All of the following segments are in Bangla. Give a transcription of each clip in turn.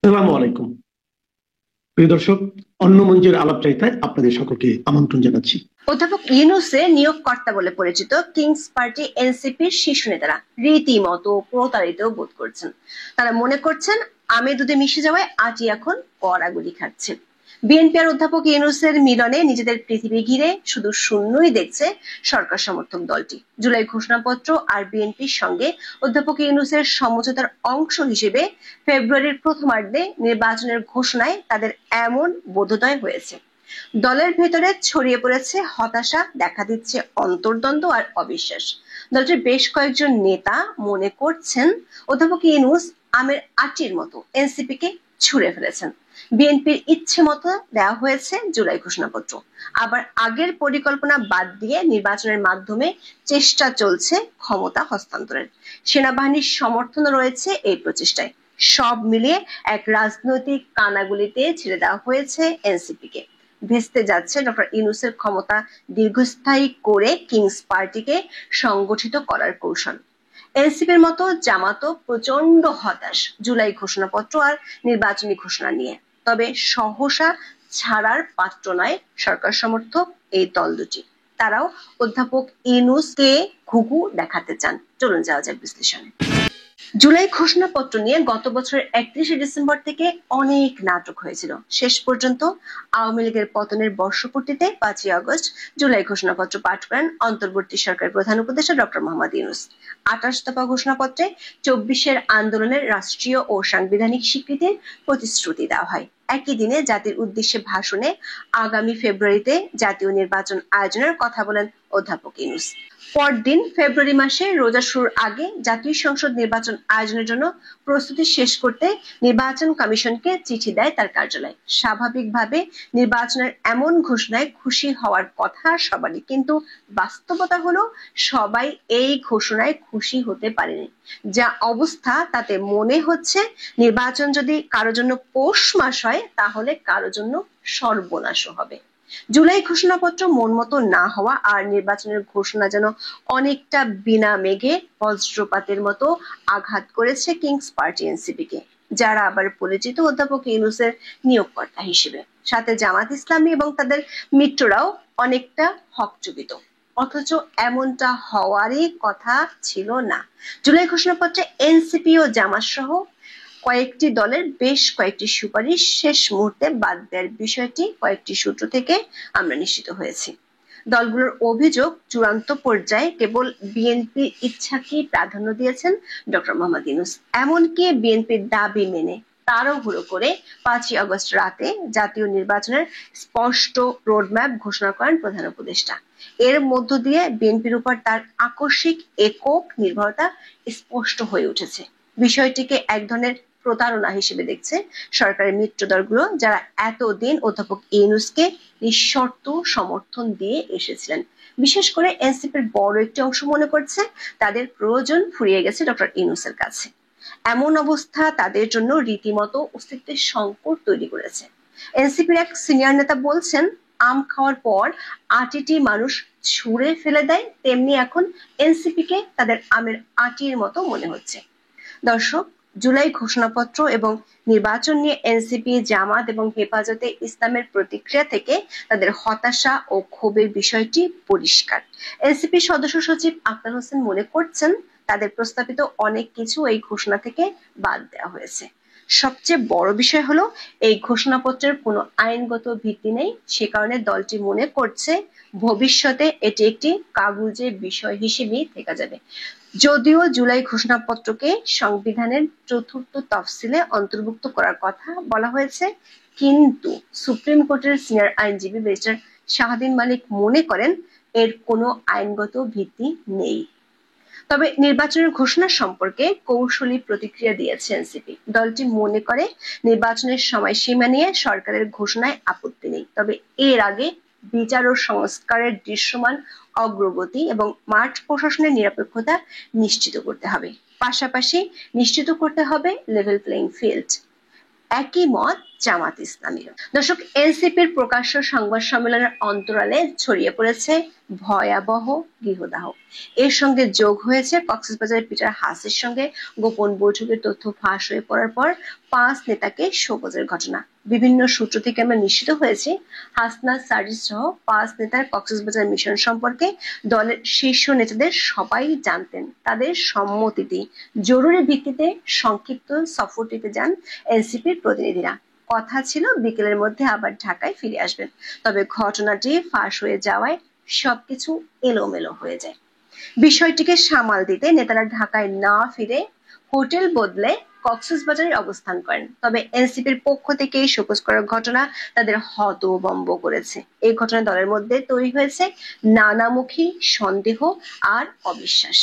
আসসালামু আলাইকুম প্রিয় দর্শক। অন্য মঞ্চের আলাপচারিতায় আপনাদের সকলকে আমন্ত্রণ জানাচ্ছি। অধ্যাপক ইউনূসের নিয়োগকর্তা বলে পরিচিত কিংস পার্টি এনসিপির শীর্ষ নেতারা রীতিমতো প্রতারিত বোধ করছেন। তারা মনে করছেন আমের দুধে মিশে যাওয়ায় আটি এখন কড়াগুলি খাচ্ছে। বিএনপি আর অধ্যাপক ইউনূসের মিলনে নিজেদের পৃথিবী ঘিরে শুধু শূন্যই দেখছে সরকার সমর্থক দলটি। জুলাই ঘোষণাপত্র আর বিএনপির সঙ্গে অধ্যাপক ইউনূসের সমঝোতার অংশ হিসেবে ফেব্রুয়ারির প্রথমার্ধে নির্বাচনের ঘোষণায় তাদের এমন বোধোদয় হয়েছে। দলের ভেতরে ছড়িয়ে পড়েছে হতাশা, দেখা দিচ্ছে অন্তর্দ্বন্দ্ব আর অবিশ্বাস। দলটির বেশ কয়েকজন নেতা মনে করছেন অধ্যাপক ইউনূস আমের আটির মতো এনসিপি কে ছুঁড়ে ফেলেছেন। বিএনপির ইচ্ছে মতো দেওয়া হয়েছে জুলাই ঘোষণাপত্র, আবার আগের পরিকল্পনা বাদ দিয়ে নির্বাচনের মাধ্যমে চেষ্টা চলছে ক্ষমতা হস্তান্তরের। সেনাবাহিনীর সমর্থন রয়েছে এই প্রচেষ্টায়। সব মিলিয়ে এক রাজনৈতিক কানাগুলিতে ছেড়ে দেওয়া হয়েছে এনসিপি কে। ভেস্তে যাচ্ছে ডক্টর ইউনূসের ক্ষমতা দীর্ঘস্থায়ী করে কিংস পার্টিকে সংগঠিত করার কৌশল। এনসিপির মতো জামাতও প্রচন্ড হতাশ জুলাই ঘোষণাপত্র আর নির্বাচনী ঘোষণা নিয়ে। তবে সহসা ছাড়ার পাত্র নয় সরকার সমর্থক এই দল দুটি। তারাও অধ্যাপক ইউনূসকে ঘুঘু দেখাতে চান। চলুন যাওয়া যাক বিশ্লেষণে। জুলাই ঘোষণাপত্র নিয়ে গত বছরের 31শে ডিসেম্বর থেকে অনেক নাটক হয়েছিল। শেষ পর্যন্ত আওয়ামী লীগের পতনের বর্ষপূর্তিতে 5ই আগস্ট জুলাই ঘোষণাপত্র পাঠ করেন অন্তর্বর্তী সরকারের প্রধান উপদেষ্টা ডক্টর মোহাম্মদ ইউনূস। 28 দফা ঘোষণাপত্রে 24-এর আন্দোলনের রাষ্ট্রীয় ও সাংবিধানিক স্বীকৃতির প্রতিশ্রুতি দেওয়া হয়। একই দিনে জাতির উদ্দেশ্যে ভাষণে আগামী ফেব্রুয়ারিতে জাতীয় নির্বাচন আয়োজনের কথা বলেন অধ্যাপক ইউনূস। পরদিন ফেব্রুয়ারি মাসে রোজা শুরুর আগে জাতীয় সংসদ নির্বাচন আয়োজনের জন্য প্রস্তুতি শেষ করতে নির্বাচন কমিশনকে চিঠি দেয় তার কার্যালয়। স্বাভাবিকভাবে নির্বাচনের এমন ঘোষণায় খুশি হওয়ার কথা সবারই, কিন্তু বাস্তবতা হলো সবাই এই ঘোষণায় খুশি হতে পারেনি। যা অবস্থা তাতে মনে হচ্ছে নির্বাচন যদি কারো জন্য পৌষ মাস হয় তাহলে কারো জন্য সর্বনাশও হবে। জুলাই ঘোষণাপত্র মন মতো না হওয়া আর নির্বাচনের ঘোষণা যেন অনেকটা বিনা মেঘে বজ্রপাতের মতো আঘাত করেছে কিংস পার্টি এনসিপি কে, যারা আবার পরিচিত অধ্যাপক ইউনূসের নিয়োগকর্তা হিসেবে। সাথে জামাত ইসলামী এবং তাদের মিত্ররাও অনেকটা হকচকিত, অথচ এমনটা হওয়ারই কথা ছিল না। জুলাই ঘোষণাপত্রে এনসিপি ও জামাত সহ কয়েকটি দলের বেশ কয়েকটি সুপারিশ শেষ মুহূর্তে বাদ দেওয়ার বিষয়টি কয়েকটি সূত্র থেকে আমরা নিশ্চিত হয়েছি। দলগুলোর অভিযোগ চূড়ান্ত পর্যায়ে কেবল বিএনপির ইচ্ছাকেই প্রাধান্য দিয়েছেন ডক্টর মোহাম্মদ ইউনূস। এমনকি বিএনপির দাবি মেনে তাড়াহুড়ো করে 5ই আগস্ট রাতে জাতীয় নির্বাচনের স্পষ্ট রোডম্যাপ ঘোষণা করেন প্রধান উপদেষ্টা। এর মধ্য দিয়ে বিএনপির উপর তার আকস্মিক একক নির্ভরতা স্পষ্ট হয়ে উঠেছে। বিষয়টিকে এক ধরনের প্রতারণা হিসেবে দেখছে সরকারের মিত্র দলগুলো, যারা এতদিন অধ্যাপক ইউনূসকে নিঃশর্ত সমর্থন দিয়ে এসেছিলেন। বিশেষ করে এনসিপির বড় একটি অংশ মনে করছে তাদের প্রয়োজন ফুরিয়ে গেছে ডক্টর ইউনূসের কাছে। এমন অবস্থা তাদের জন্য রীতিমতো অস্তিত্বের সংকট তৈরি করেছে। এনসিপির এক সিনিয়র নেতা বলছেন, আম খাওয়ার পর আটিটি মানুষ ছুঁড়ে ফেলে দেয়, তেমনি এখন এনসিপি কে তাদের আমের আটির মতো মনে হচ্ছে। দর্শক, জুলাই ঘোষণাপত্র এবং নির্বাচন নিয়ে এনসিপি, জামাত এবং হেফাজতে ইসলামের প্রতিক্রিয়া থেকে তাদের হতাশা ও ক্ষোভের বিষয়টি পরিষ্কার। এনসিপি সদস্য সচিব আক্তার হোসেন মনে করছেন তাদের প্রস্তাবিত অনেক কিছু এই ঘোষণা থেকে বাদ দেওয়া হয়েছে। সবচেয়ে বড় বিষয় হলো এই ঘোষণাপত্রের কোনো আইনগত ভিত্তি নেই। সে কারণে দলটি মনে করছে ভবিষ্যতে এটি একটি কাগুজের বিষয় হিসেবেই থেকে যাবে। যদিও জুলাই ঘোষণাপত্রকে সংবিধানের 4র্থ তফসিলে অন্তর্ভুক্ত করার কথা বলা হয়েছে, কিন্তু সুপ্রিম কোর্টের সিনিয়র আইনজীবী ব্যারিস্টার শাহদিন মালিক মনে করেন এর কোনো আইনগত ভিত্তি নেই। তবে নির্বাচনের ঘোষণা সম্পর্কে কৌশলী প্রতিক্রিয়া দিয়েছে এনসিপি। দলটি মনে করে নির্বাচনের সময়সীমা নিয়ে সরকারের ঘোষণায় আপত্তি নেই, তবে এর আগে বিচার ও সংস্কারের দৃশ্যমান অগ্রগতি এবং মাঠ প্রশাসনের নিরপেক্ষতা নিশ্চিত করতে হবে। পাশাপাশি নিশ্চিত করতে হবে লেভেল প্লেইং ফিল্ড। একই মত জামাত ইসলামী। দর্শক, এনসিপির প্রকাশ্য সংবাদ সম্মেলনের অন্তরালে ছড়িয়ে পড়েছে ভয়াবহ গৃহদাহ। এর সঙ্গে যোগ হয়েছে কক্সবাজারের পিটার হাসির সঙ্গে গোপন বৈঠকের তথ্য ফাঁস হয়ে পড়ার পর 5 নেতাকে শোকজের ঘটনা। বিভিন্ন সূত্র থেকে আমরা নিশ্চিত হয়েছি হাসনাত সার্জিস সহ 5 নেতার কক্সবাজার মিশন সম্পর্কে দলের শীর্ষ নেতাদের সবাই জানতেন। তাদের সম্মতিতে জরুরি ভিত্তিতে সংক্ষিপ্ত সফরটিতে যান এনসিপির প্রতিনিধিরা। কথা ছিল বিকেলের মধ্যে আবার ঢাকায় ফিরে আসবেন, তবে ঘটনাটি ফাঁস হয়ে যাওয়ায় সবকিছু এলোমেলো হয়ে যায়। বিষয়টিকে সামাল দিতে নেতারা ঢাকায় না ফিরে হোটেল বদলে কক্সবাজারে অবস্থান করেন। তবে এনসিপির পক্ষ থেকে শোকজ করার ঘটনা তাদের হতভম্ব করেছে। এই ঘটনায় দলের মধ্যে তৈরি হয়েছে নানামুখী সন্দেহ আর অবিশ্বাস।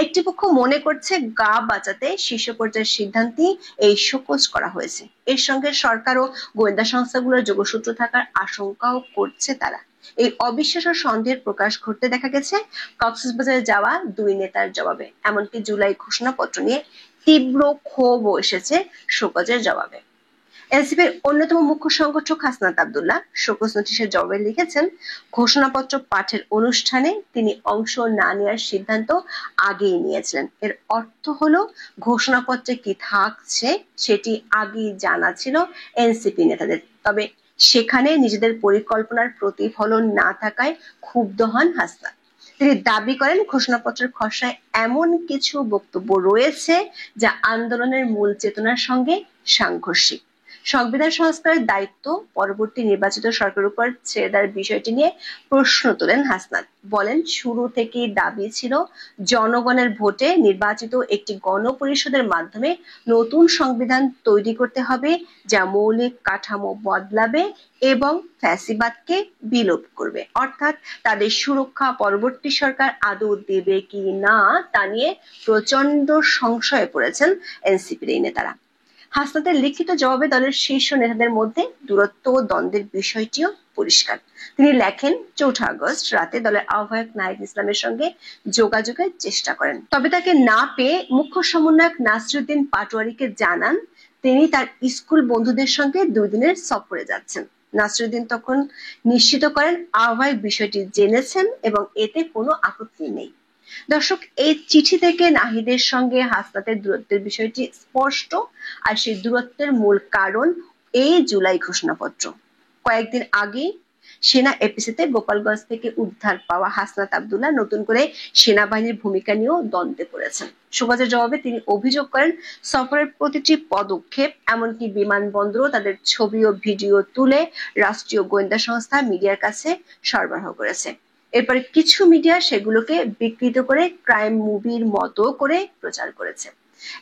একটি পক্ষ মনে করছে গা বাঁচাতে শীর্ষ পর্যায়ের সিদ্ধান্তে এই শোকজ করা হয়েছে। এর সঙ্গে সরকার ও গোয়েন্দা সংস্থাগুলোর যোগসূত্র থাকার আশঙ্কাও করছে তারা। এই অবিশ্বাস ও সন্দেহের প্রকাশ ঘটতে দেখা গেছে কক্সবাজারে যাওয়া 2 নেতার জবাবে। এমনকি জুলাই ঘোষণাপত্র নিয়ে তীব্র ক্ষোভও এসেছে শোকজের জবাবে। এনসিপির অন্যতম মুখ্য সংগঠক হাসনাত আব্দুল্লাহ শোকজ নোটিশের জবাবে লিখেছেন, ঘোষণাপত্র পাঠের অনুষ্ঠানে তিনি অংশ না নেওয়ার সিদ্ধান্ত আগেই নিয়েছিলেন। এর অর্থ হলো ঘোষণাপত্রে কি থাকছে সেটি আগেই জানা ছিল এনসিপি নেতাদের। তবে সেখানে নিজেদের পরিকল্পনার প্রতিফলন না থাকায় ক্ষুব্ধ হন হাসনাত। তিনি দাবি করেন ঘোষণাপত্রের খসড়ায় এমন কিছু বক্তব্য রয়েছে যা আন্দোলনের মূল চেতনার সঙ্গে সাংঘর্ষিক। সংবিধান সংস্কারের দায়িত্ব পরবর্তী নির্বাচিত সরকারের উপর ছেড়ে দেওয়ার বিষয়টি নিয়ে প্রশ্ন তোলেন হাসনাত। বলেন, শুরু থেকেই দাবি ছিল জনগণের ভোটে নির্বাচিত একটি গণপরিষদের মাধ্যমে নতুন সংবিধান তৈরি করতে হবে যা মৌলিক কাঠামো বদলাবে এবং ফ্যাসিবাদকে বিলোপ করবে। অর্থাৎ তাদের সুরক্ষা পরবর্তী সরকার আদৌ দেবে কি না তা নিয়ে প্রচন্ড সংশয়ে পড়েছেন এনসিপির এই নেতারা। হাসনাতের লিখিত জবাবে দলের শীর্ষ নেতাদের মধ্যে দূরত্ব ও দ্বন্দ্বের বিষয়টিও পরিষ্কার। তিনি লেখেন, 4 আগস্ট রাতে দলের আহ্বায়ক নাহিদ ইসলামের সঙ্গে যোগাযোগের চেষ্টা করেন, তবে তাকে না পেয়ে মুখ্য সমন্বয়ক নাসিরউদ্দিন পাটোয়ারীকে জানান তিনি তার স্কুল বন্ধুদের সঙ্গে 2 দিনের সফরে যাচ্ছেন। নাসিরউদ্দিন তখন নিশ্চিত করেন আহ্বায়ক বিষয়টি জেনেছেন এবং এতে কোনো আপত্তি নেই। দর্শক, এই চিঠি থেকে নাহিদের সঙ্গে হাসনাতের দূরত্বের বিষয়টি স্পষ্ট, আর সেই দূরত্বের মূল কারণ এই জুলাই ঘোষণাপত্র। কয়েকদিন আগে সেনা এপিসিতে গোপালগঞ্জ থেকে উদ্ধার পাওয়া হাসনাত আব্দুল্লাহ নতুন করে সেনাবাহিনীর ভূমিকা নিয়েও দ্বন্দ্বে পড়েছেন। শোকজের জবাবে তিনি অভিযোগ করেন সফরের প্রতিটি পদক্ষেপ, এমনকি বিমানবন্দরও তাদের ছবি ও ভিডিও তুলে রাষ্ট্রীয় গোয়েন্দা সংস্থা মিডিয়ার কাছে সরবরাহ করেছে। এরপরে কিছু মিডিয়া সেগুলোকে বিকৃত করে ক্রাইম মুভির মতো করে প্রচার করেছে।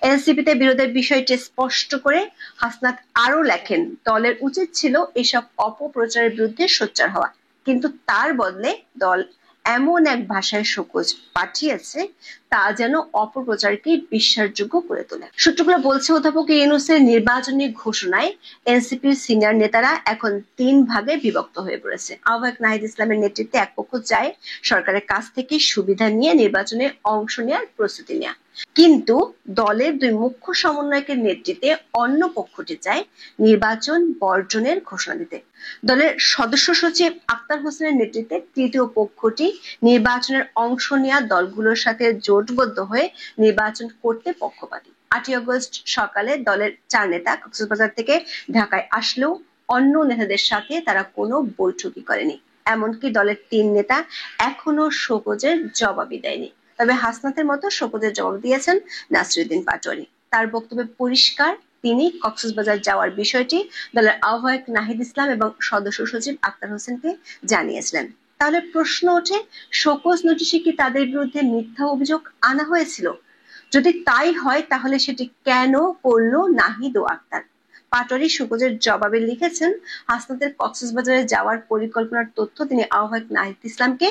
এনসিপিতে বিরোধের বিষয়টি স্পষ্ট করে হাসনাত আরো লেখেন, দলের উচিত ছিল এসব অপপ্রচারের বিরুদ্ধে সোচ্চার হওয়া, কিন্তু তার বদলে দল এমন এক ভাষায় শোকজ পাঠিয়েছে তা যেন অপপ্রচারকে বিশ্বাসযোগ্য করে তোলে। সূত্রগুলো বলছে, অধ্যাপক ইউনূসের নির্বাচনী ঘোষণায় এনসিপির সিনিয়র নেতারা এখন 3 ভাগে বিভক্ত হয়ে পড়েছে। আহ্বায়ক নাহিদ ইসলামের নেতৃত্বে এক পক্ষ চায় সরকারের কাছ থেকে সুবিধা নিয়ে নির্বাচনে অংশ নেওয়ার প্রস্তুতি নেওয়া, কিন্তু দলের 2 মুখ্য সমন্বয়কের নেতৃত্বে অন্য পক্ষটি চায় নির্বাচন বর্জনের ঘোষণা দিতে। দলের সদস্য সচিব আক্তার হোসেনের নেতৃত্বে তৃতীয় পক্ষটি নির্বাচনের অংশ নেওয়া দলগুলোর সাথে জোটবদ্ধ হয়ে নির্বাচন করতে পক্ষপাতী। 8 আগস্ট সকালে দলের 4 নেতা কক্সবাজার থেকে ঢাকায় আসলেও অন্য নেতাদের সাথে তারা কোনো বৈঠকই করেনি। এমনকি দলের 3 নেতা এখনো শোকজের জবাবই দেয়নি। তবে হাসনাতের মতো শোকজের জবাব দিয়েছেন নাসিরউদ্দিন পাটোয়ারী। তার বক্তব্যে পরিষ্কার, তিনি কক্সবাজার যাওয়ার বিষয়টি দলের আহ্বায়ক নাহিদ ইসলাম এবং সদস্য সচিব আক্তার হোসেনকে জানিয়েছিলেন। তাহলে প্রশ্ন ওঠে, শোকজ নোটিশে কি তাদের বিরুদ্ধে মিথ্যা অভিযোগ আনা হয়েছিল? যদি তাই হয় তাহলে সেটি কেন করলো নাহিদ ও আক্তার? পাটোয়ারী শোকজের জবাবে লিখেছেন, হাসনাতের কক্সবাজারে যাওয়ার পরিকল্পনার তথ্য তিনি আহ্বায়ক নাহিদ ইসলামকে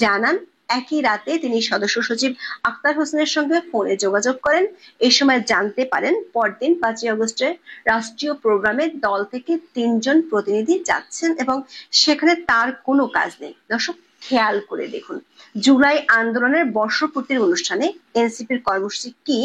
জানান। একই রাতে তিনি সদস্য সচিব আক্তার হোসেনের সঙ্গে ফোনে যোগাযোগ করেন। এই সময় জানতে পারেন পরদিন 5 আগস্টের রাষ্ট্রীয় প্রোগ্রামে দল থেকে 3 জন প্রতিনিধি যাচ্ছেন এবং সেখানে তার কোনো কাজ নেই। দর্শক, খেয়াল করে দেখুন, জুলাই আন্দোলনের বর্ষপূর্তির অনুষ্ঠানে এনসিপির কর্মসূচি কি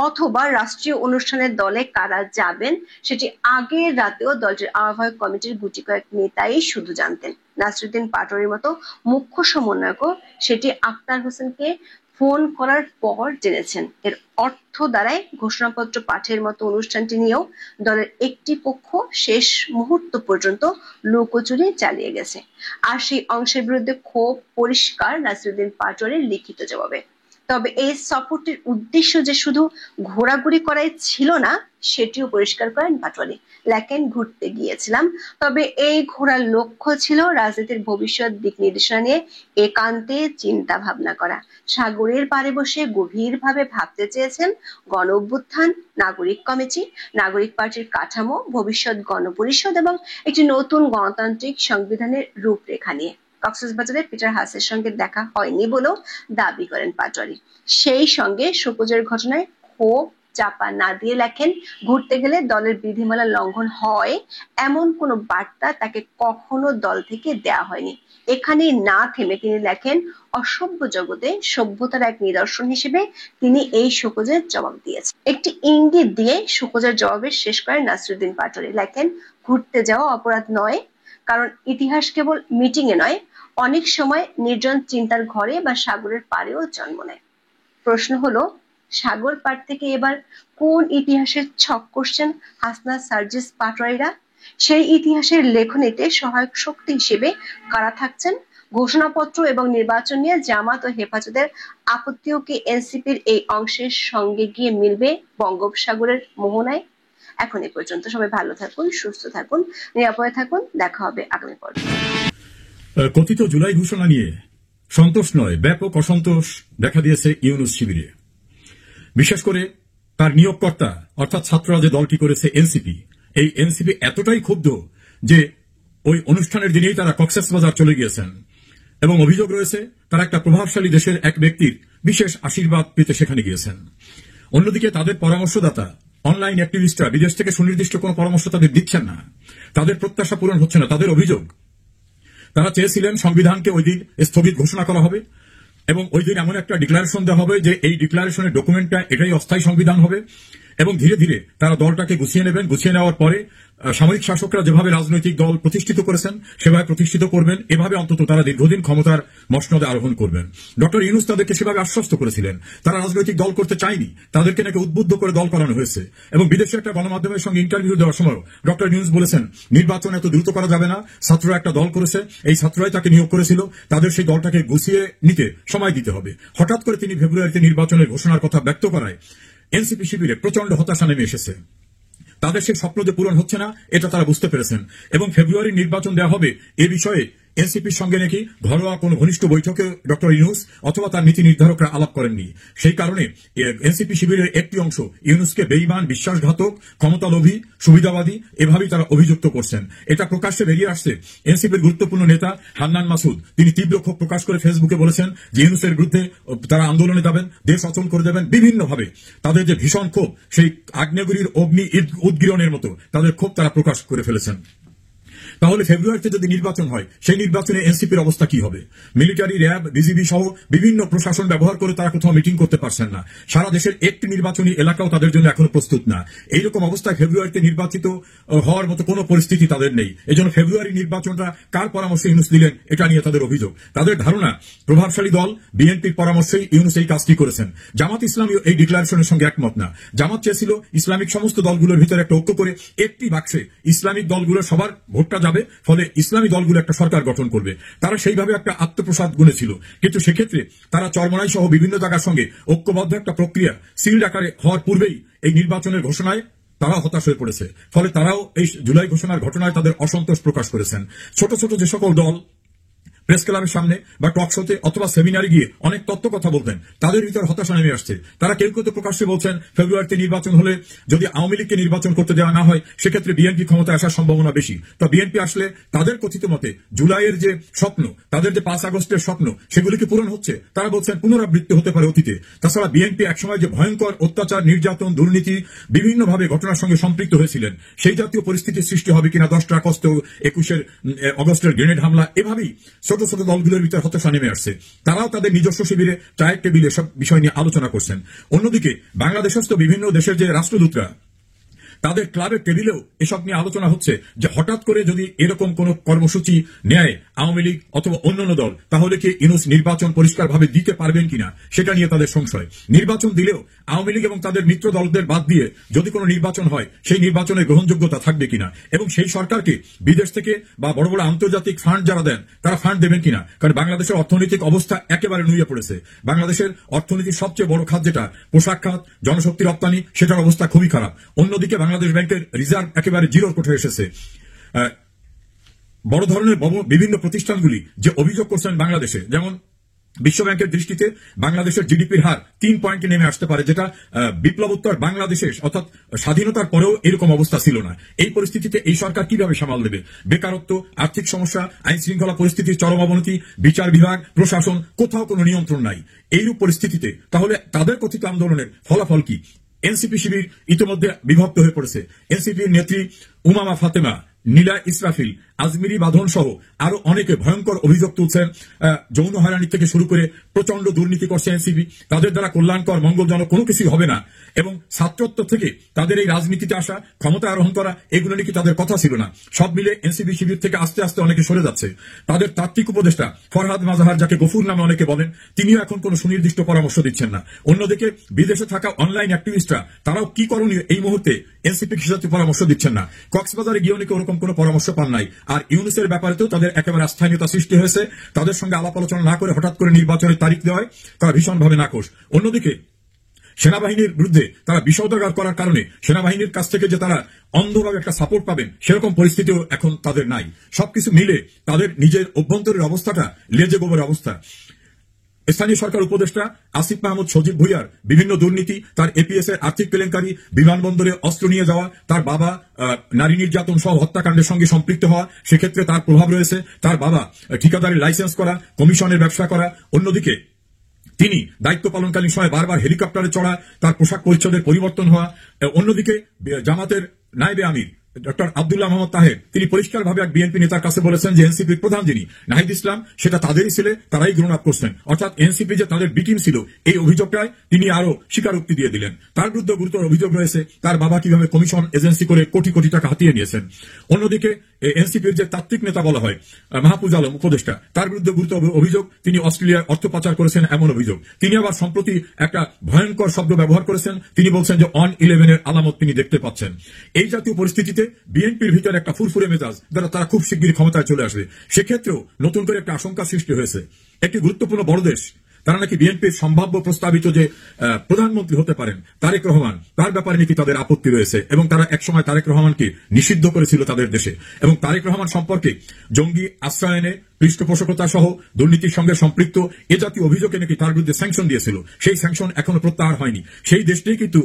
অথবা রাষ্ট্রীয় অনুষ্ঠানের দলে কারা যাবেন সেটি আগের রাতেও দলটির আহ্বায়ক কমিটির গুটি কয়েক নেতাই শুধু জানতেন। নাসিরুদ্দিন পাটোয়ারির মতো মুখ্য সমন্বয়কও সেটি আক্তার হোসেনকে ফোন করার পর জেনেছেন। এর অর্থ দাঁড়ায় ঘোষণাপত্র পাঠের মতো অনুষ্ঠানটি নিয়েও দলের একটি পক্ষ শেষ মুহূর্ত পর্যন্ত লুকোচুরি চালিয়ে গেছে। আর সেই অংশের বিরুদ্ধে ক্ষোভ পরিষ্কার নাসিরুদ্দিন পাটোয়ারির লিখিত জবাবে। তবে এই সফরটির উদ্দেশ্য যে শুধু ঘোরাঘুরি করাই ছিল না সেটিও পরিষ্কার করেন পাটোয়ারি। লেখেন, ঘুরতে গিয়েছিলাম, তবে এই ঘোরার লক্ষ্য ছিল রাজনীতির ভবিষ্যৎ দিক নির্দেশনা নিয়ে একান্তে চিন্তা ভাবনা করা। সাগরের পাড়ে বসে গভীরভাবে ভাবতে চেয়েছেন গণ অভ্যুত্থান, নাগরিক কমিটি, নাগরিক পার্টির কাঠামো, ভবিষ্যৎ গণপরিষদ এবং একটি নতুন গণতান্ত্রিক সংবিধানের রূপরেখা নিয়ে। কক্সবাজারে পিটার হাসের সঙ্গে দেখা হয়নি বলেও দাবি করেন পাটোয়ারি। সেই সঙ্গে শোকজের ঘটনায় ক্ষোভ চাপা না দিয়ে লেখেন, ঘুরতে গেলে দলের বিধিমালা লঙ্ঘন হয় এমন কোনো বার্তা তাকে কখনো দল থেকে দেয়া হয়নি। এখানে না থেমে তিনি লেখেন, অসভ্য জগতে সভ্যতার এক নিদর্শন হিসেবে তিনি এই শোকজের জবাব দিয়েছেন। একটি ইঙ্গিত দিয়ে শোকজের জবাবে শেষ করেন নাসিরুদ্দিন পাটোয়ারি। লেখেন, ঘুরতে যাওয়া অপরাধ নয়, কারণ ইতিহাস কেবল মিটিং এ নয়, অনেক সময় নির্জন চিন্তার ঘরে বা সাগরের পাড়েও জন্ম নেয়। প্রশ্ন হলো, সাগর পার থেকে এবার কোন ইতিহাসের ছক করছেন হাসনা সার্জিস পাটোয়ারিরা? সেই ইতিহাসের লেখনীতে সহায়ক শক্তি হিসেবে কারা থাকছেন? ঘোষণাপত্র এবং নির্বাচন নিয়ে জামাত ও হেফাজতের আপত্তিও কি এনসিপির এই অংশের সঙ্গে গিয়ে মিলবে বঙ্গোপসাগরের মোহনায়? এখন এ পর্যন্ত। সবাই ভালো থাকুন, সুস্থ থাকুন, নিরাপদে থাকুন। দেখা হবে আগামী পর্বে। কথিত জুলাই ঘোষণা নিয়ে সন্তোষ নয়, ব্যাপক অসন্তোষ দেখা দিয়েছে ইউনূস শিবিরে। বিশেষ করে তার নিয়োগকর্তা অর্থাৎ ছাত্ররা যে দলটি করেছে এনসিপি, এই এনসিপি এতটাই ক্ষুব্ধ যে ওই অনুষ্ঠানের দিনেই তারা কক্সবাজার চলে গিয়েছেন এবং অভিযোগ রয়েছে তারা একটা প্রভাবশালী দেশের এক ব্যক্তির বিশেষ আশীর্বাদ পেতে সেখানে গিয়েছেন। অন্যদিকে তাদের পরামর্শদাতা অনলাইন অ্যাক্টিভিস্টরা বিদেশ থেকে সুনির্দিষ্ট কোনো পরামর্শ তাদের দিচ্ছেন না, তাদের প্রত্যাশা পূরণ হচ্ছে না। তাদের অভিযোগ, তারা চেয়েছিলেন সংবিধানকে ওই দিন স্থগিত ঘোষণা করা হবে এবং ওই দিন এমন একটা ডিক্লারেশন দেওয়া হবে যে এই ডিক্লারেশনের ডকুমেন্টটা এটাই অস্থায়ী সংবিধান হবে এবং ধীরে ধীরে তারা দলটাকে গুছিয়ে নেবেন। গুছিয়ে নেওয়ার পরে সামরিক শাসকরা যেভাবে রাজনৈতিক দল প্রতিষ্ঠিত করেছেন সেভাবে প্রতিষ্ঠিত করবেন, এভাবে অন্তত তারা দীর্ঘদিন ক্ষমতার মসনদে আরোহণ করবেন। ডক্টর ইউনূস তাদেরকে সেভাবে আশ্বস্ত করেছিলেন। তারা রাজনৈতিক দল করতে চায়নি, তাদেরকে নাকি উদ্বুদ্ধ করে দল করানো হয়েছে। এবং বিদেশে একটা গণমাধ্যমের সঙ্গে ইন্টারভিউ দেওয়ার সময় ডক্টর ইউনূস বলেছেন, নির্বাচন এত দ্রুত করা যাবে না, ছাত্ররা একটা দল করেছে, এই ছাত্ররাই তাকে নিয়োগ করেছিল, তাদের সেই দলটাকে গুছিয়ে নিতে সময় দিতে হবে। হঠাৎ করে তিনি ফেব্রুয়ারিতে নির্বাচনের ঘোষণার কথা ব্যক্ত করায় এনসিপি শিবিরে প্রচন্ড হতাশা নেমে এসেছে। তাদের সেই স্বপ্ন যে পূরণ হচ্ছে না এটা তারা বুঝতে পেরেছেন এবং ফেব্রুয়ারি নির্বাচন দেওয়া হবে এ বিষয়ে এনসিপির সঙ্গে নাকি ঘরোয়া কোন ঘনিষ্ঠ বৈঠকে ডক্টর ইউনূস অথবা তার নীতি নির্ধারকরা আলাপ করেননি। সেই কারণে এনসিপি শিবিরের একটি অংশ ইউনূসকে বেঈমান, বিশ্বাসঘাতক, ক্ষমতালোভী, সুবিধাবাদী এভাবেই তারা অভিযুক্ত করছেন। এটা প্রকাশ্যে বেরিয়ে আসছে। এনসিপির গুরুত্বপূর্ণ নেতা হান্নান মাসুদ তিনি তীব্র ক্ষোভ প্রকাশ করে ফেসবুকে বলেছেন যে ইউনূসের বিরুদ্ধে তারা আন্দোলনে যাবেন, দেশ অচল করে দেবেন। বিভিন্নভাবে তাদের যে ভীষণ ক্ষোভ, সেই আগ্নেয়গিরির অগ্নি উদ্গীরণের মতো তাদের ক্ষোভ তারা প্রকাশ করে ফেলেছেন। তাহলে ফেব্রুয়ারিতে যদি নির্বাচন হয় সেই নির্বাচনে এনসিপির অবস্থা কি হবে? মিলিটারি, র্যাব, বিজিবি সহ বিভিন্ন প্রশাসন ব্যবহার করে তারা কোথাও মিটিং করতে পারছেন না। সারা দেশের একটি নির্বাচনী এলাকাও তাদের জন্য এখনো প্রস্তুত না। এইরকম অবস্থায় ফেব্রুয়ারিতে নির্বাচিত হওয়ার মতো কোনো পরিস্থিতি তাদের নেই। এজন্য ফেব্রুয়ারি নির্বাচনটা কার পরামর্শে ইউনূস দিলেন এটা নিয়ে তাদের অভিযোগ। তাদের ধারণা প্রভাবশালী দল বিএনপির পরামর্শেই ইউনূস এই কাজটি করেছেন। জামাত ইসলামী এই ডিক্লারেশনের সঙ্গে একমত না। জামাত চেয়েছিল ইসলামিক সমস্ত দলগুলোর ভিতরে একটা ঐক্য করে একটি বাক্সে ইসলামিক দলগুলো সবার ভোটটা যাবে, ফলে ইসলামী দলগুলো একটা সরকার গঠন করবে। তারা সেইভাবে একটা আত্মপ্রসাদ গুনেছিল, কিন্তু সেক্ষেত্রে তারা চরমনাই সহ বিভিন্ন জায়গার সঙ্গে ঐক্যবদ্ধ একটা প্রক্রিয়া সিলড আকারে হওয়ার পূর্বেই এই নির্বাচনের ঘোষণায় তারা হতাশ হয়ে পড়েছে। ফলে তারাও এই জুলাই ঘোষণার ঘটনায় তাদের অসন্তোষ প্রকাশ করেছেন। ছোট ছোট যে সকল দল প্রেস ক্লাবের সামনে বা টক শোতে অথবা সেমিনারে গিয়ে অনেক তত্ত্ব কথা বলতেন, তাদের ভিতর হতাশা নেমে আসছে। তারা কেউ কেউ তো প্রকাশ্যে বলছেন ফেব্রুয়ারিতে নির্বাচন হলে যদি আওয়ামী লীগকে নির্বাচন করতে দেওয়া না হয় সেক্ষেত্রে বিএনপি ক্ষমতায় আসার সম্ভাবনা বেশি। তো বিএনপি আসলে তাদের কথিত মতে জুলাইয়ের যে স্বপ্ন, তাদের যে 5 আগস্টের স্বপ্ন, সেগুলিকে পূরণ হচ্ছে। তারা বলছেন পুনরাবৃত্তি হতে পারে অতীতে। তাছাড়া বিএনপি একসময় যে ভয়ঙ্কর অত্যাচার, নির্যাতন, দুর্নীতি বিভিন্নভাবে ঘটনার সঙ্গে সম্পৃক্ত হয়েছিলেন, সেই জাতীয় পরিস্থিতির সৃষ্টি হবে কিনা 10টা আগস্ট, 21 আগস্টের গ্রেনেড হামলা, এভাবেই ছোট ছোট ছোট দলগুলোর ভিতরে হতাশা নেমে আসছে। তারাও তাদের নিজস্ব শিবিরে চায়ের টেবিলে সব বিষয় নিয়ে আলোচনা করছেন। অন্যদিকে বাংলাদেশস্থ বিভিন্ন দেশের যে রাষ্ট্রদূতরা তাদের ক্লাবের টেবিলেও এসব নিয়ে আলোচনা হচ্ছে যে হঠাৎ করে যদি এরকম কোন কর্মসূচি নেয় আওয়ামী লীগ অথবা অন্যান্য দল, তাহলে কি ইউনূস নির্বাচন পরিষ্কারভাবে দিতে পারবেন কিনা সেটা নিয়ে তাদের সংশয়। নির্বাচন দিলেও আওয়ামী লীগ এবং তাদের মিত্র দলদের বাদ দিয়ে যদি কোনো নির্বাচন হয় সেই নির্বাচনের গ্রহণযোগ্যতা থাকবে কিনা, এবং সেই সরকারকে বিদেশ থেকে বা বড় বড় আন্তর্জাতিক ফান্ড যারা দেন তারা ফান্ড দেবেন কিনা। কারণ বাংলাদেশের অর্থনৈতিক অবস্থা একেবারে নুয়ে পড়েছে। বাংলাদেশের অর্থনীতির সবচেয়ে বড় খাত যেটা পোশাক খাত, জনশক্তি রপ্তানি, সেটার অবস্থা খুবই খারাপ। অন্যদিকে বাংলাদেশ ব্যাংকের রিজার্ভ একেবারে জিরোর কোঠে এসেছে। বড় ধরনের বিভিন্ন প্রতিষ্ঠানগুলি যে অভিযোগ করছেন বাংলাদেশে, যেমন বিশ্বব্যাংকের দৃষ্টিতে বাংলাদেশের জিডিপির হার 3 পয়েন্টে নেমে আসতে পারে, যেটা বিপ্লবোত্তর বাংলাদেশের অর্থাৎ স্বাধীনতার পরেও এরকম অবস্থা ছিল না। এই পরিস্থিতিতে এই সরকার কিভাবে সামাল দেবে? বেকারত্ব, আর্থিক সমস্যা, আইন শৃঙ্খলা পরিস্থিতির চরম অবনতি, বিচার বিভাগ, প্রশাসন, কোথাও কোনো নিয়ন্ত্রণ নাই। এইরূপ পরিস্থিতিতে তাহলে তাদের কথিত আন্দোলনের ফলাফল কি? এনসিপি শিবির ইতিমধ্যে বিভক্ত হয়ে পড়েছে। এনসিপির নেত্রী উমামা ফাতেমা, নীলা ইসরাফিল, আজমিরি বাঁধন সহ আরো অনেকে ভয়ঙ্কর অভিযোগ তুলছেন। যৌন হয়রানি থেকে শুরু করে প্রচন্ড দুর্নীতি করছে এনসিপি। তাদের দ্বারা কল্যাণকর মঙ্গলজনক কোনো কিছুই হবে না, এবং ছাত্রত্ব থেকে তাদের এই রাজনীতিতে আসা, ক্ষমতা আরোহণ করা, এগুলো নাকি তাদের কথা ছিল না। সব মিলে এনসিপি শিবির থেকে আস্তে আস্তে অনেকে সরে যাচ্ছে। তাদের তাত্ত্বিক উপদেষ্টা ফরহাদ মাজাহার, যাকে গফুর নামে অনেকে বলেন, তিনিও এখন কোনো সুনির্দিষ্ট পরামর্শ দিচ্ছেন না। অন্যদিকে বিদেশে থাকা অনলাইন অ্যাক্টিভিস্টরা তারাও কি করণীয় এই মুহূর্তে এনসিপি হিসাবে পরামর্শ দিচ্ছেন না। কক্সবাজারে গিয়ে অনেকে ওরকম কোনো পরামর্শ পান নাই। আর ইউনূসের ব্যাপারেতেও তাদের একেবারে আস্থাহীনতা সৃষ্টি হয়েছে। তাদের সঙ্গে আলাপ আলোচনা না করে হঠাৎ করে নির্বাচনের তারিখ দেওয়ায় তারা ভীষণভাবে নাখোশ। অন্যদিকে সেনাবাহিনীর বিরুদ্ধে তারা বিষোদ্গার করার কারণে সেনাবাহিনীর কাছ থেকে যে তারা অন্ধভাবে একটা সাপোর্ট পাবেন সেরকম পরিস্থিতিও এখন তাদের নাই। সবকিছু মিলে তাদের নিজের অভ্যন্তরের অবস্থাটা লেজে গোবরের অবস্থা। স্থানীয় সরকার উপদেষ্টা আসিফ মাহমুদ সজীব ভুইয়ার বিভিন্ন দুর্নীতি, তার এপিএস এর আর্থিক কেলেঙ্কারি, বিমানবন্দরে অস্ত্র নিয়ে যাওয়া, তার বাবা নারী নির্যাতন সহ হত্যাকাণ্ডের সঙ্গে সম্পৃক্ত হওয়া, সেক্ষেত্রে তার প্রভাব রয়েছে। তার বাবা ঠিকাদারের লাইসেন্স করা, কমিশনের ব্যবসা করা। অন্যদিকে তিনি দায়িত্ব পালনকালীন সময় বারবার হেলিকপ্টারে চড়া, তার পোশাক পরিচ্ছদের পরিবর্তন হওয়া। অন্যদিকে জামাতের নায়েবে আমির ডক্টর আব্দুল্লাহ মোহাম্মদ তাহের, তিনি পরিষ্কারভাবে এক বিএনপি নেতার কাছে বলেছেন যে এনসিপির প্রধান যিনি নাহিদ ইসলাম, সেটা তাদেরই ছেলে, তারাই গ্রহণ আপ করছেন। অর্থাৎ এনসিপি যে তাদের বি টিম ছিল, এই অভিযোগটায় তিনি আরো স্বীকারোক্তি দিয়ে দিলেন। তার বিরুদ্ধে গুরুতর অভিযোগ রয়েছে তার বাবা কিভাবে কমিশন এজেন্সি করে কোটি কোটি টাকা হাতিয়ে নিয়েছেন। অন্যদিকে এনসিপির যে তাত্ত্বিক নেতা বলা হয় মাহফুজ আলম উপদেষ্টা, তার বিরুদ্ধে গুরুতর অভিযোগ তিনি অস্ট্রেলিয়ার অর্থ পাচার করেছেন, এমন অভিযোগ। তিনি আবার সম্প্রতি একটা ভয়ঙ্কর শব্দ ব্যবহার করেছেন। তিনি বলছেন যে অন-11 এর আলামত তিনি দেখতে পাচ্ছেন। এই জাতীয় পরিস্থিতিতে বিএনপির ভিতরে একটা ফুরফুরে মেজাজ দ্বারা তারা খুব শিগগিরই ক্ষমতায় চলে আসবে। সেক্ষেত্রেও নতুন করে একটা আশঙ্কা সৃষ্টি হয়েছে। একটি গুরুত্বপূর্ণ বড় দেশ, তারা নাকি বিএনপির সম্ভাব্য প্রস্তাবিত যে প্রধানমন্ত্রী হতে পারেন তারেক রহমান, তার ব্যাপারে নাকি তাদের আপত্তি রয়েছে, এবং তারা একসময় তারেক রহমানকে নিষিদ্ধ করেছিল তাদের দেশে। এবং তারেক রহমান সম্পর্কে জঙ্গি আশ্রয়নে, পৃষ্ঠপোষকতা সহ দুর্নীতির সঙ্গে সম্পৃক্ত এ জাতীয় অভিযোগে নাকি তার বিরুদ্ধে স্যাংশন দিয়েছিল। সেই স্যাংশন এখনো প্রত্যাহার হয়নি। সেই দেশটি কিন্তু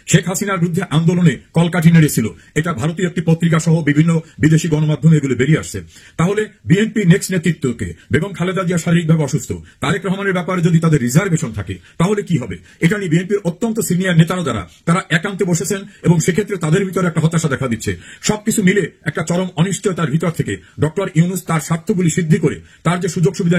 শেখ হাসিনার বিরুদ্ধে আন্দোলনে কলকাঠি নেড়েছিল। এটা ভারতীয় একটি পত্রিকা সহ বিভিন্ন বিদেশি গণমাধ্যমে এগুলো বেরিয়ে আসছে। তাহলে বিএনপি নেক্সট নেতৃত্বকে, বেগম খালেদা জিয়া শারীরিকভাবে অসুস্থ, তারেক রহমানের ব্যাপারে যদি তাদের রিজার্ভেশন থাকে তাহলে কি হবে? এটা নিয়ে বিএনপির অত্যন্ত সিনিয়র নেতারা যারা তারা একান্তে বসেছেন, এবং সেক্ষেত্রে তাদের ভিতরে একটা হতাশা দেখা দিচ্ছে। সবকিছু মিলে একটা চরম অনিশ্চয়তার ভিতর থেকে ডক্টর ইউনূস তার স্বার্থগুলি সিদ্ধি করে তার যে সুযোগ সুবিধা